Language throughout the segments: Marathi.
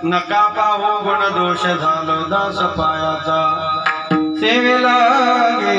नका पाहू गुण दोष झालो दास पायाचा सेवेला गे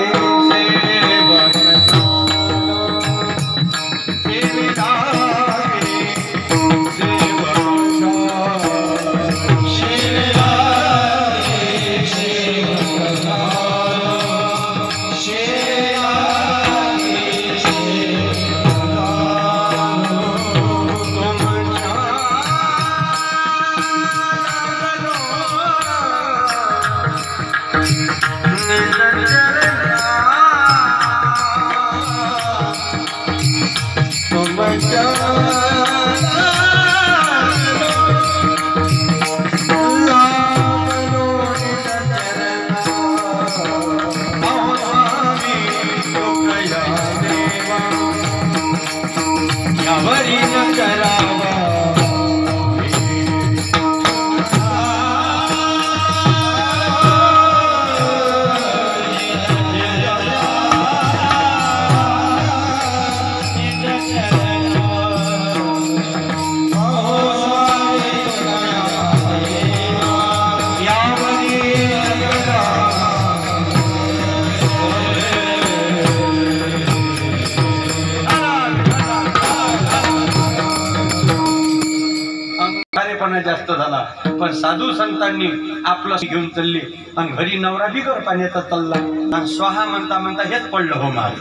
जास्त झाला पण साधू संतांनी आपलं घेऊन चालली आणि घरी नवरा बिगर पाण्याचा चालला आणि स्वाहा म्हणता म्हणता हेच पडलं होम आज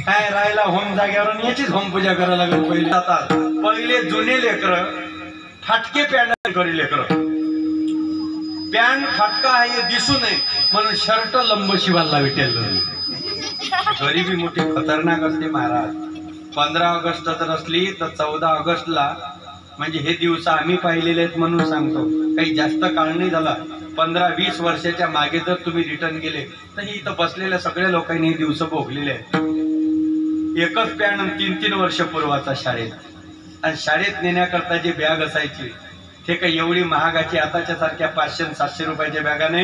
काय राहिला होम जाग्यावर याचीच होम पूजा करायला लागेल. पहिले जातात पहिले जुने लेकर फाटके पॅन्ट करी लेकर पॅन्ट फाटका आहे दिसू नये म्हणून शर्ट लंब शिवायला विटेल. गरिबी मोठी खतरनाक असते महाराज. 15 ऑगस्ट जर असली तर 14 ऑगस्टला म्हणजे हे दिवस आम्ही पाहिलेले आहेत म्हणून सांगतो. काही जास्त काळ नाही झाला. 15-20 वर्षाच्या मागे जर तुम्ही रिटर्न गेले तर इथं बसलेल्या सगळ्या लोकांनी हे दिवस भोगलेले आहेत. एकच पॅन 3-3 वर्ष पूर्वाचा शाळेत आणि शाळेत नेण्याकरता जे बॅग असायची ते काही एवढी महागाची आताच्या सारख्या 500-700 रुपयाच्या बॅगाने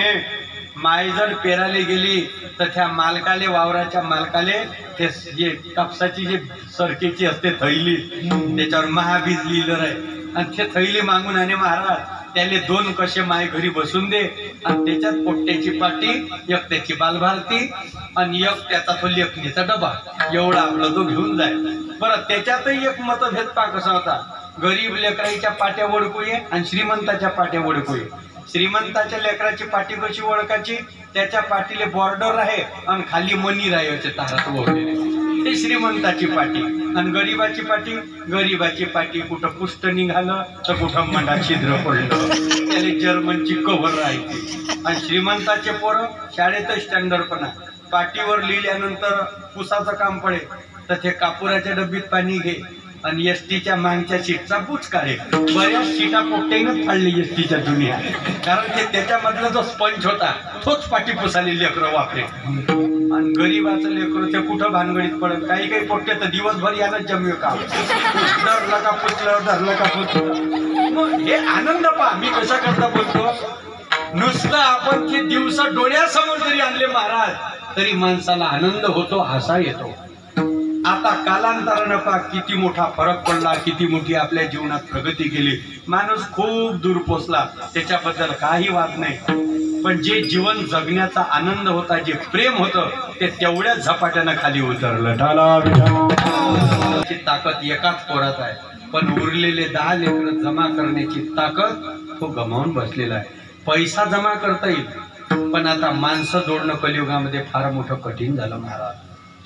माय जर पेरायला गेली तर त्या मालकाले वावराच्या मालकाले ते जे कापसाची जे सरकेची असते थैली त्याच्यावर महाबीज लिहिलं आहे आणि ते थैली मागून आणि महाराज त्याले 2 कसे माय घरी बसून दे आणि त्याच्यात पोट्ट्याची पाटी, एक त्याची बालभारती आणि एक त्याचा तो लेखणीचा डबा, एवढा आपला तो घेऊन जाय. बरं, त्याच्यातही एक मतभेद पा कसा होता. गरीब लेकराच्या पाट्या ओळखूये आणि श्रीमंताच्या पाट्या ओळखूये. श्रीमंताच्या लेकराची पाटी कशी ओळखायची, त्याच्या पाठीले बॉर्डर आहे आणि खाली मनी राहायचे तारात ओढलेले, ते श्रीमंताची पाटी. आणि गरीबाची पाटी कुठं पुष्ट निघालं तर कुठं मंडा छिद्र पडलं, त्याला जर्मनची कव्हर राहायची. आणि श्रीमंताचे पोरं शाळेत स्टँडर्डपणा, पाटीवर लिहिल्यानंतर पुसाचं काम पडे तर ते कापुराच्या डब्बीत पाणी घे आणि एसटीच्या मागच्या सीटचा पूच काढे. बऱ्याच सीटा पोट्टेनच फाडली एसटीच्या दुनिया, कारण ते त्याच्यामधला जो स्पंज होता तोच पाटी पुसाली लेकरं वापरे. आणि गरीबाचं लेकरं ते कुठं भानगडीत पडत, काही पोट्टे तर दिवसभर यानंच जमवे काम, धरलं का पुसलं. मग हे आनंद पहा मी कशा करता बोलतो. नुसतं आपण ते दिवस डोळ्यासमोर जरी आणले महाराज तरी माणसाला आनंद होतो, हसा येतो. आता कालांतरानं पहा किती मोठा फरक पडला, किती मोठी आपल्या जीवनात प्रगती केली. माणूस खूप दूर पोचला, त्याच्याबद्दल काही वाद नाही. पण जे जीवन जगण्याचा आनंद होता, जे प्रेम होतं, ते तेवढ्याच झपाट्यानं खाली उतरलं. ताकद एकाच पोरात आहे, पण उरलेले 10 लेकरं जमा करण्याची ताकद तो गमावून बसलेला आहे. पैसा जमा करता येईल, पण आता माणसं जोडणं कलियुगामध्ये फार मोठं कठीण झालं महाराज.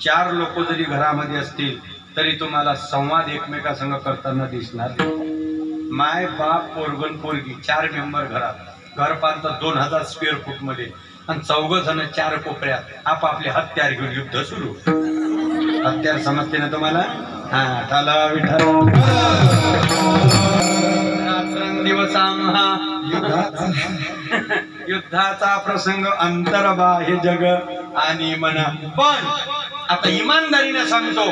4 लोक जरी घरामध्ये असतील तरी तुम्हाला संवाद एकमेकासंग करताना दिसणार. माय बाप पोरगण पोरगी 4 मेंबर घरात, घर पाहतं 2000 स्क्वेअर फूट मध्ये आणि 4 जण 4 कोपऱ्यात, आपापले हत्यार घेऊन युद्ध सुरू. हत्यार समजते ना तुम्हाला? हा, चला विठ्ठल. रात्रंदिवस आम्हा युद्धाचा प्रसंग, अंतर्बाह्य जग आणि मना. पण आता इमानदारीने सांगतो,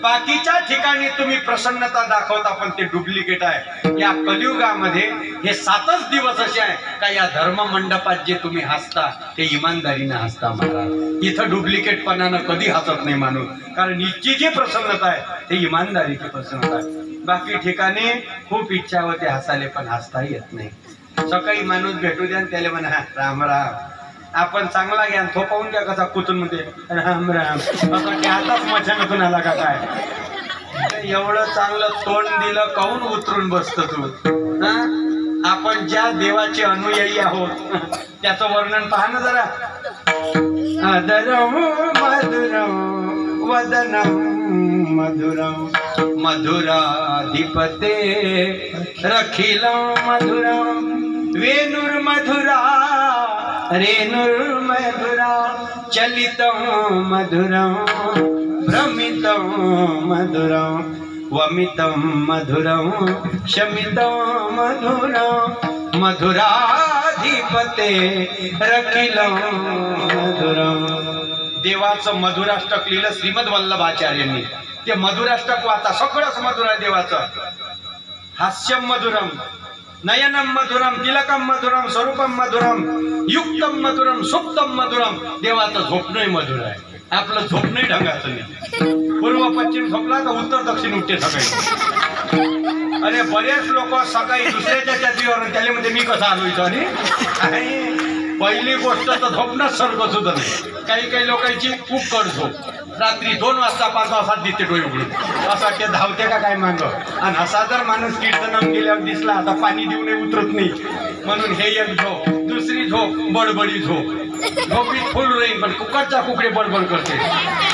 बाकीच्या ठिकाणी तुम्ही प्रसन्नता दाखवता पण ते डुप्लिकेट आहे. या कलियुगामध्ये हे 7च दिवस असे आहे का या धर्म मंडपात जे तुम्ही हसता ते इमानदारीने हसता महाराज. इथं डुप्लिकेटपणानं कधी हसत नाही माणूस, कारण इच्छी जी प्रसन्नता आहे ते इमानदारीची प्रसन्नता आहे. बाकी ठिकाणी खूप इच्छा होते हसाले पण हसता येत नाही. सकाळी माणूस भेटू द्या आणि त्याला म्हणा राम राम, आपण चांगला घ्या थोपावून द्या कसा कुतून मध्ये राम राम, आताच मचानातून आला का काय. एवढं चांगलं तोंड दिलं काहून उतरून बसतो तू. आपण ज्या देवाचे अनुयायी आहोत त्याचं वर्णन पहा ना जरा. आदरम मधुरम वदनम मधुरम मधुराधिपते रखिलं मधुरम वेणुर्मधुरा रेणुर्मधुरा चलितं मधुरं भ्रमितं मधुरं वमितं मधुरं शमितं मधुरं मधुराधिपते रखिलं मधुरं. देवाचं मधुराष्टक लिहिलं श्रीमद वल्लभाचार्यांनी. ते मधुराष्टक वाचा, सगळंच मधुर आहे देवाचं. हास्यम मधुरम, नयनम मधुरम, तिलकम मधुरम, स्वरूपम मधुरम, युक्तम मधुरम, सुप्तम मधुरम. देवाचं झोपणंही मधुर आहे, आपलं झोपणंही ढंगाचं नाही. पूर्व पश्चिम झोपला तर उत्तर दक्षिण उठते सकाळी. अरे बरेच लोक सकाळी दुसऱ्याच्या छातीवर त्याला म्हणजे मी कसा आलो इथं. आणि पहिली गोष्ट तर झोपणं सर्व सुद्धा नाही. काही लोकांची खूप कड झोप, रात्री 2 वाजता 5 वाजता दिसते डोळे उघडून, असं वाटते धावते का काय मांग. आणि असा जर माणूस कीर्तन केल्यावर दिसला आता पाणी देऊ नये उतरत नाही. म्हणून हे एक झोप. दुसरी झोप बडबडी झोप, झोपीत फुल राहील पण कुकरच्या कुकडे बडबड करते.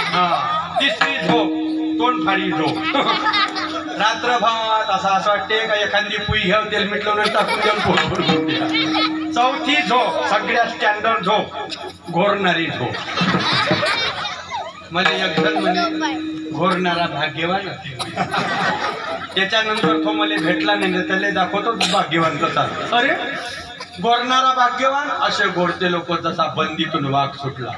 हा, तिसरी झोप तोंडफाडी झोप. रात्रभात असं वाटते का एखादी पुई घ्याव तेल मिटलं नाही टाकून देऊन पोट. चौथी झोप सगळ्यात स्टँडर्ड झोप, घोरणारी झोप. मध्ये एक जण म्हणे घोरणारा भाग्यवान. त्याच्यानंतर तो मला भेटला नाही, त्याला दाखवतो भाग्यवान कसा. अरे घोरणारा भाग्यवान, असे घोरते लोक जसा बंदीतून वाघ सुटला.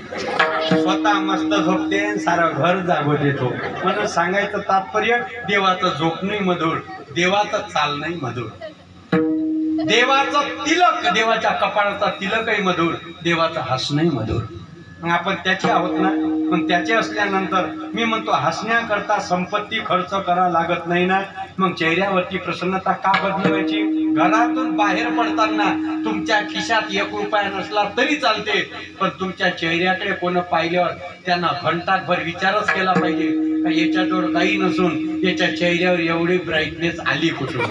स्वतः मस्त झोपते, सारा घर जागो देतो. म्हणून सांगायचं तात्पर्य, देवाचं झोपणंही मधुर, देवाचं चालणंही मधुर, देवाचं तिलक, देवाच्या कपाळाचा तिलकही मधुर, देवाचं हसणंही मधुर. आपण त्याचे आहोत ना. पण त्याचे असल्यानंतर मी म्हणतो हसण्याकरता संपत्ती खर्च करा लागत नाही ना, मग चेहऱ्यावरती प्रसन्नता का बदलवायची? घरातून बाहेर पडताना तुमच्या खिशात 1 रुपया नसला तरी चालते, पण तुमच्या चेहऱ्याकडे कोण पाहिल्यावर त्यांना घंटाभर विचारच केला पाहिजे का याच्याजवळ काही नसून याच्या चेहऱ्यावर एवढी ब्राईटनेस आली कुठून.